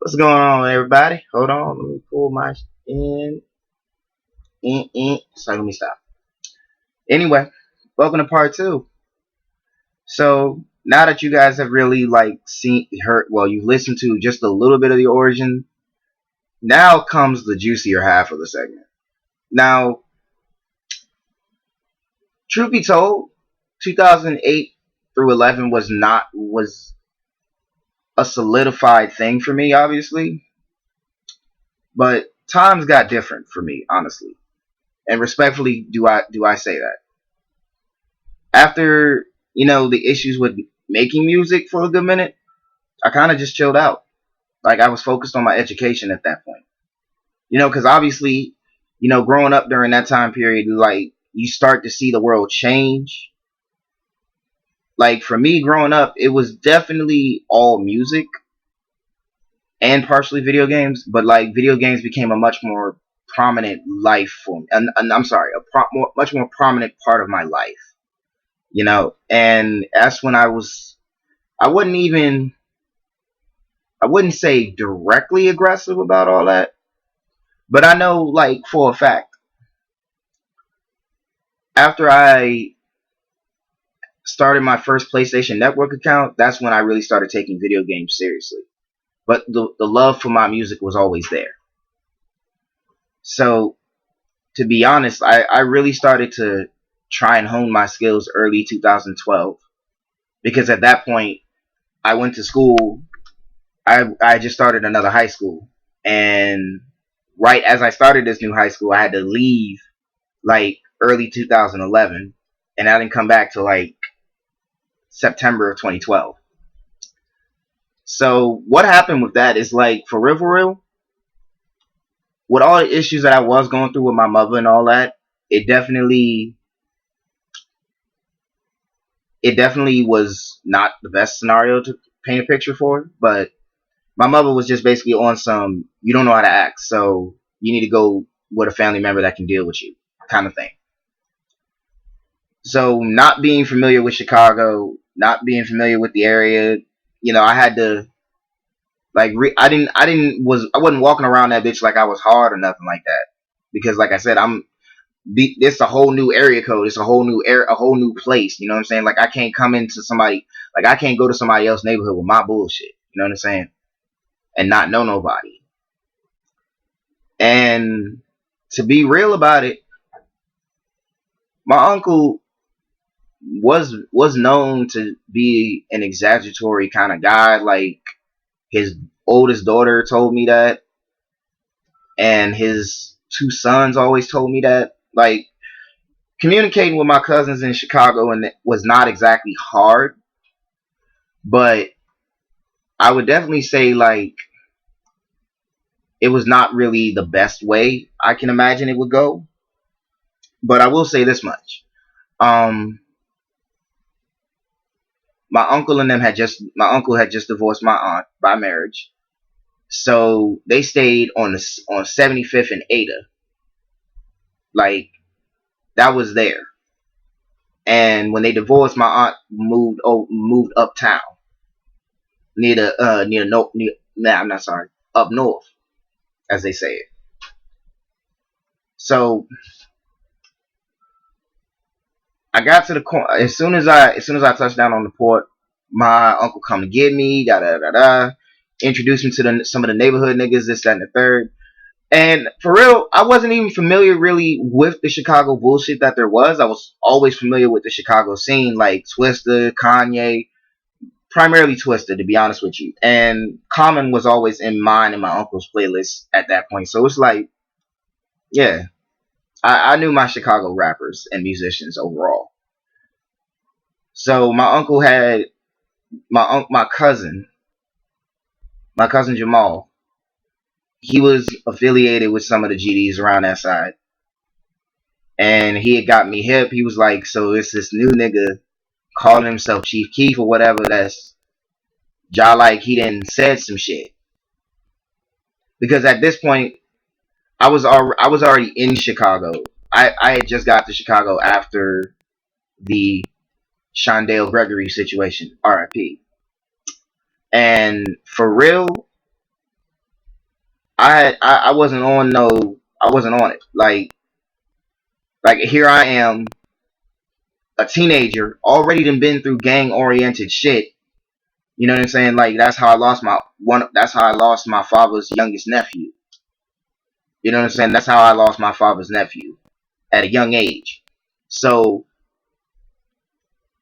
What's going on, everybody? Hold on, let me pull my So let me stop. Anyway, welcome to part two. So now that you guys have really you've listened to just a little bit of the origin. Now comes the juicier half of the segment. Now, truth be told, 2008 through 11 was a solidified thing for me, obviously, but times got different for me, honestly, and respectfully, do I say that? After the issues with making music for a good minute, I kind of just chilled out. Like, I was focused on my education at that point. Because obviously, growing up during that time period, like, you start to see the world change. Like, for me growing up, it was definitely all music and partially video games, but like video games became a much more prominent life form, and I'm sorry, much more prominent part of my life. And that's when I wouldn't even I wouldn't say directly aggressive about all that, but I know, like, for a fact, after I started my first PlayStation Network account, that's when I really started taking video games seriously. But the love for my music was always there. So, to be honest, I really started to try and hone my skills early 2012, because at that point I went to school. I just started another high school, and right as I started this new high school, I had to leave like early 2011, and I didn't come back till like September of 2012. So what happened with that is, like, for real, with all the issues that I was going through with my mother and all that, it definitely was not the best scenario to paint a picture for. But my mother was just basically on some, you don't know how to act, so you need to go with a family member that can deal with you kind of thing. So, not being familiar with Chicago, not being familiar with the area, I had to, like, I wasn't walking around that bitch like I was hard or nothing like that, because, like I said, this a whole new area code. It's a whole new a whole new place. You know what I'm saying? Like, I can't come into somebody, like, I can't go to somebody else's neighborhood with my bullshit. You know what I'm saying? And not know nobody. And to be real about it, my uncle was known to be an exaggeratory kind of guy. Like, his oldest daughter told me that, and his two sons always told me that. Like, communicating with my cousins in Chicago and was not exactly hard, but I would definitely say, like, it was not really the best way I can imagine it would go. But I will say this much: um, my uncle had just divorced my aunt by marriage, so they stayed on 75th and Ada. Like, that was there. And when they divorced, my aunt moved uptown, nah, I'm not sorry, up north, as they say it. So I got to the corner. As soon as I touched down on the port, my uncle come to get me, da da da da, introduced me to some of the neighborhood niggas, this, that, and the third. And for real, I wasn't even familiar really with the Chicago bullshit that there was. I was always familiar with the Chicago scene, like Twista, Kanye, primarily Twista, to be honest with you. And Common was always in mine and my uncle's playlist at that point. So it's like, yeah, I knew my Chicago rappers and musicians overall. So my uncle had my cousin Jamal. He was affiliated with some of the GDs around that side, and he had got me hip. He was like, "So it's this new nigga calling himself Chief Keef or whatever. That's like, he didn't said some shit." Because at this point, I was already in Chicago. I had just got to Chicago after the Shondale Gregory situation, RIP. And for real, I wasn't on no, I wasn't on it. Like here I am, a teenager, already done been through gang oriented shit. You know what I'm saying? Like that's how I lost my one. That's how I lost my father's youngest nephew. You know what I'm saying? That's how I lost my father's nephew at a young age. So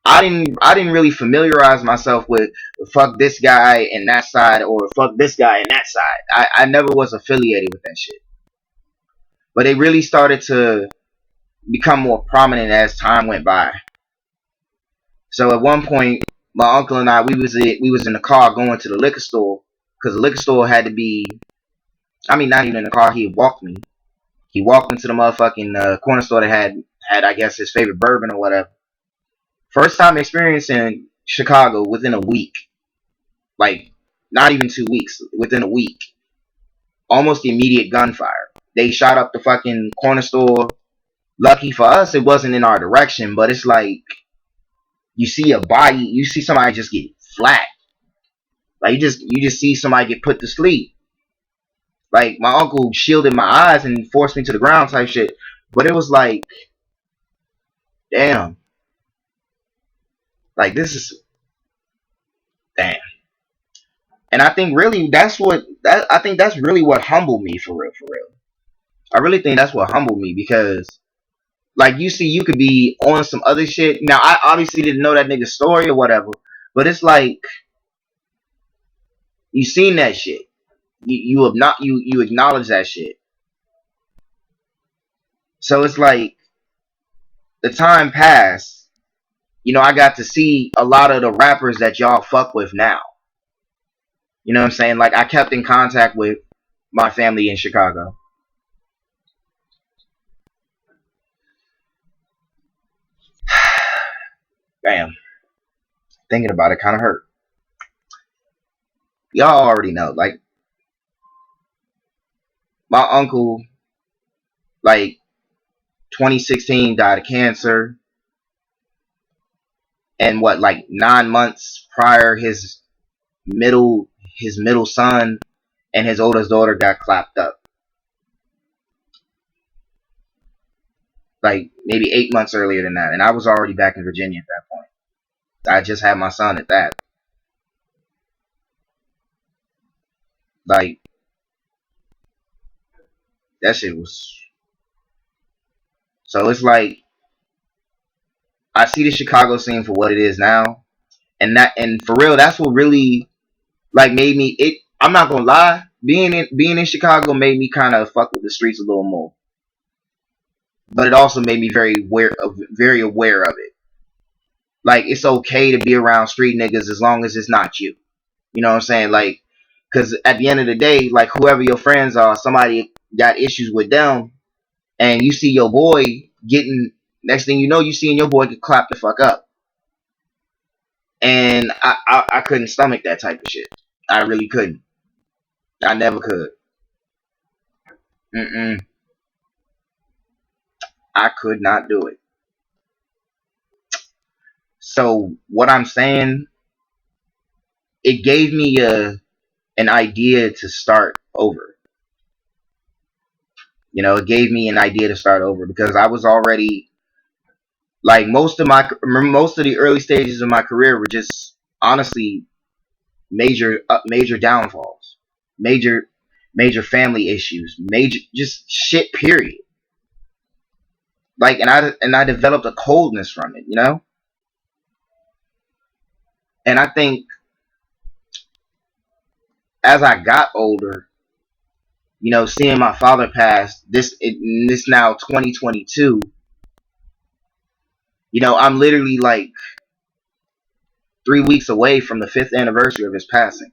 I didn't really familiarize myself with fuck this guy and that side or fuck this guy and that side. I never was affiliated with that shit. But it really started to become more prominent as time went by. So at one point, my uncle and I we was in the car going to the liquor store because the liquor store had to be. I mean, not even in the car. He walked me. He walked into the motherfucking corner store that had I guess his favorite bourbon or whatever. First time experience in Chicago within a week, like not even 2 weeks, within a week, almost immediate gunfire. They shot up the fucking corner store. Lucky for us, it wasn't in our direction, but it's like you see a body, you see somebody just get flat. Like you just see somebody get put to sleep. Like my uncle shielded my eyes and forced me to the ground type shit. But it was like, damn, like this is damn. And I think really I think that's really what humbled me for real, for real. I really think that's what humbled me because like you see you could be on some other shit. Now I obviously didn't know that nigga's story or whatever, but it's like you seen that shit. You have not you acknowledge that shit. So it's like the time passed. You know, I got to see a lot of the rappers that y'all fuck with now. You know what I'm saying? Like I kept in contact with my family in Chicago. Damn, thinking about it kind of hurt. Y'all already know. Like my uncle, like 2016, died of cancer, and what, like 9 months prior, middle his middle son and his oldest daughter got clapped up. Like maybe 8 months earlier than that, and I was already back in Virginia at that point. I just had my son at that. Like that shit was. So it's like I see the Chicago scene for what it is now, and for real, that's what really like made me. It. I'm not gonna lie, being in Chicago made me kind of fuck with the streets a little more, but it also made me very aware of it. Like it's okay to be around street niggas as long as it's not you. You know what I'm saying? Like, because at the end of the day, like whoever your friends are, somebody got issues with them, and you see your boy getting. Next thing you know, you seeing your boy get clapped the fuck up, and I couldn't stomach that type of shit. I really couldn't. I never could. Mm-mm. I could not do it. So what I'm saying, it gave me an idea to start over. You know, it gave me an idea to start over because I was already like most of the early stages of my career were just honestly major downfalls, major major family issues, major just shit period. Like and I developed a coldness from it, you know? And I think as I got older, you know, seeing my father pass this now 2022, you know, I'm literally like 3 weeks away from the 5th anniversary of his passing.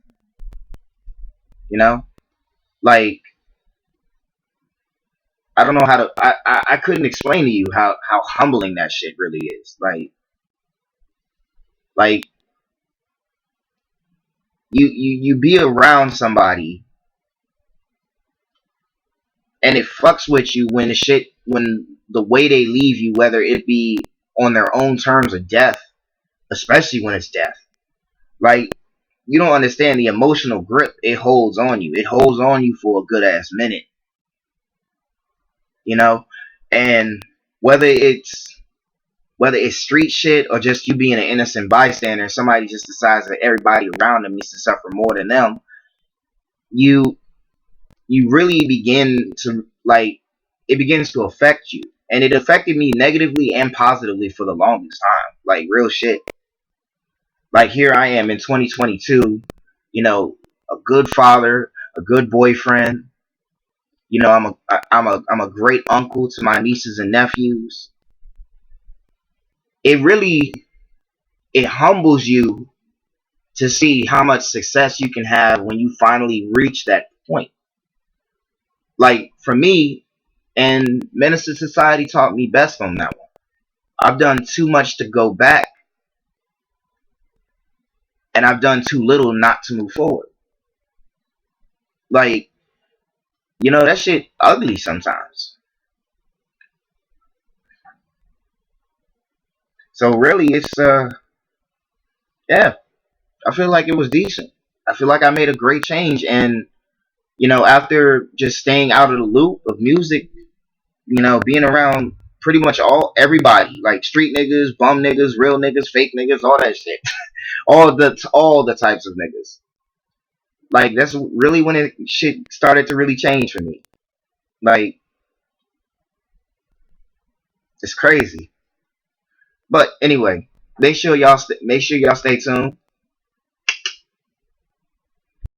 You know, like I don't know how to. I couldn't explain to you how humbling that shit really is. Like you be around somebody and it fucks with you when the way they leave you, whether it be on their own terms or death, especially when it's death. Like you don't understand the emotional grip it holds on you. It holds on you for a good ass minute, you know? And whether it's whether it's street shit or just you being an innocent bystander and somebody just decides that everybody around them needs to suffer more than them, you you really begin to like it begins to affect you. And it affected me negatively and positively for the longest time. Like real shit. Like here I am in 2022, you know, a good father, a good boyfriend. You know, I'm a great uncle to my nieces and nephews. It really it humbles you to see how much success you can have when you finally reach that point. Like for me, and Minister Society taught me best on that one. I've done too much to go back, and I've done too little not to move forward. Like, you know, that shit ugly sometimes. So really, it's yeah, I feel like it was decent. I feel like I made a great change, and you know, after just staying out of the loop of music, you know, being around pretty much everybody, like street niggas, bum niggas, real niggas, fake niggas, all that shit, all the types of niggas. Like that's really when it shit started to really change for me. Like it's crazy. But anyway, make sure y'all stay tuned.